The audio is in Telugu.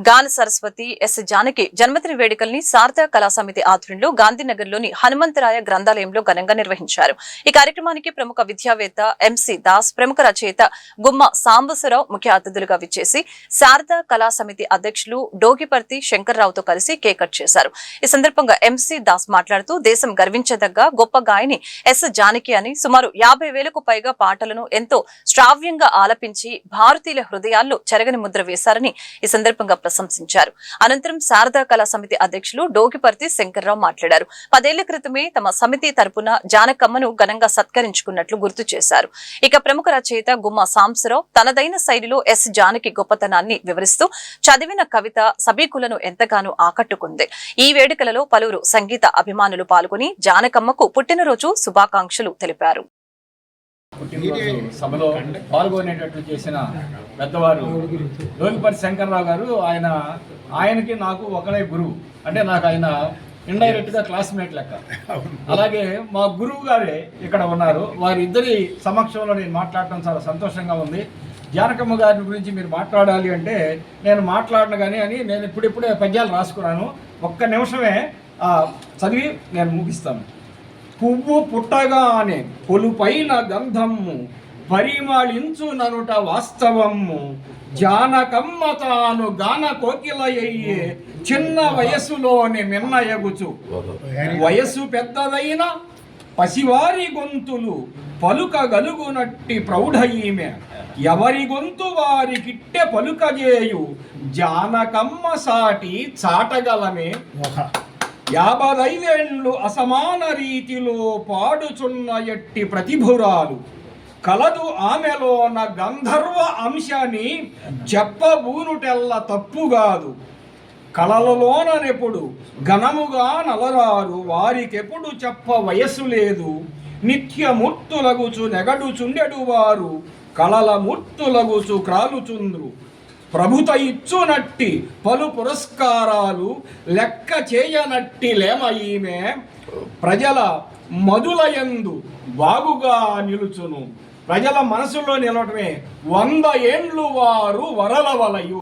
గాన సరస్వతి ఎస్ జానకి జన్మదిన వేడుకల్ని శారదా కళా సమితి ఆధ్వర్యంలో గాంధీనగర్లోని హనుమంతరాయ గ్రంథాలయంలో ఘనంగా నిర్వహించారు. ఈ కార్యక్రమానికి ప్రముఖ విద్యావేత్త ఎంసీ దాస్, ప్రముఖ రచయిత గుమ్మ సాంబశివరావు ముఖ్య అతిథులుగా విచ్చేసి శారదా కళా సమితి అధ్యక్షులు డోగిపర్తి శంకర్రావుతో కలిసి కేక్ కట్ చేశారు. ఈ సందర్భంగా ఎంసీ దాస్ మాట్లాడుతూ దేశం గర్వించదగ్గ గొప్ప గాయని ఎస్ జానకి అని సుమారు 50,000కు పైగా పాటలను ఎంతో శ్రావ్యంగా ఆలపించి భారతీయుల హృదయాల్లో చెరగని ముద్ర వేశారని ఈ సందర్భంగా ప్రశంసించారు. అనంతరం శారదా కళా సమితి అధ్యక్షులు డోగిపర్తి శంకర్రావు మాట్లాడారు. 10 ఏళ్ల క్రితమే తమ సమితి తరపున జానకమ్మను ఘనంగా సత్కరించుకున్నట్లు గుర్తు చేశారు. ఇక ప్రముఖ రచయిత గుమ్మ సాంబశివరావు తనదైన శైలిలో ఎస్ జానకి గొప్పతనాన్ని వివరిస్తూ చదివిన కవిత సభికులను ఎంతగానో ఆకట్టుకుంది. ఈ వేడుకలలో పలువురు సంగీత అభిమానులు పాల్గొని జానకమ్మకు పుట్టినరోజు శుభాకాంక్షలు తెలిపారు. పుట్టినరోజు సభలో పాల్గొనేటట్లు చేసిన పెద్దవారు డోగిపర్తి శంకర్రావు గారు. ఆయనకి నాకు ఒకడే గురువు, అంటే నాకు ఆయన ఇండైరెక్ట్గా క్లాస్మేట్ లెక్క. అలాగే మా గురువు గారే ఇక్కడ ఉన్నారు. వారిద్దరి సమక్షంలో నేను మాట్లాడటం చాలా సంతోషంగా ఉంది. జానకమ్మ గారి గురించి మీరు మాట్లాడాలి అంటే నేను మాట్లాడను కానీ అని నేను ఇప్పుడిప్పుడే పద్యాలు రాసుకున్నాను. ఒక్క నిమిషమే చదివి నేను ముగిస్తాను. పువ్వు పుట్టగానే పొలుపైన గంధమ్ము పరిమళించుననుట వాస్తవము. జానకమ్మ తాను గాన కోకిలయ్యే చిన్న వయస్సులోనే మిన్నయగుచు. వయస్సు పెద్దదైన పసివారి గొంతులు పలుకగలుగునట్టి ప్రౌఢ ఈమె. ఎవరి గొంతు వారికిట్టె పలుకజేయు జానకమ్మ సాటి చాటగలమే. 55 ఏళ్ళు అసమాన రీతిలో పాడుచున్న ఎట్టి ప్రతిభురాలు కలదు ఆమెలోన గంధర్వ అంశాన్ని చెప్పబూనుటెల్ల తప్పుగాదు. కళలలోనెప్పుడు ఘనముగా నలరారు వారికెప్పుడు చెప్ప వయస్సు లేదు. నిత్యమూర్తులగుచు నెగడుచుండెడు వారు కళల మూర్తులగుచు క్రాలుచుంద్రు. ప్రభుత ఇచ్చునట్టి పలు పురస్కారాలు లెక్క చేయనట్టి లేమ ఈమె. ప్రజల మధులయందు బాగుగా నిలుచును. ప్రజల మనసులో నిలవటమే 100 ఏండ్లు వారు వరల వలయు.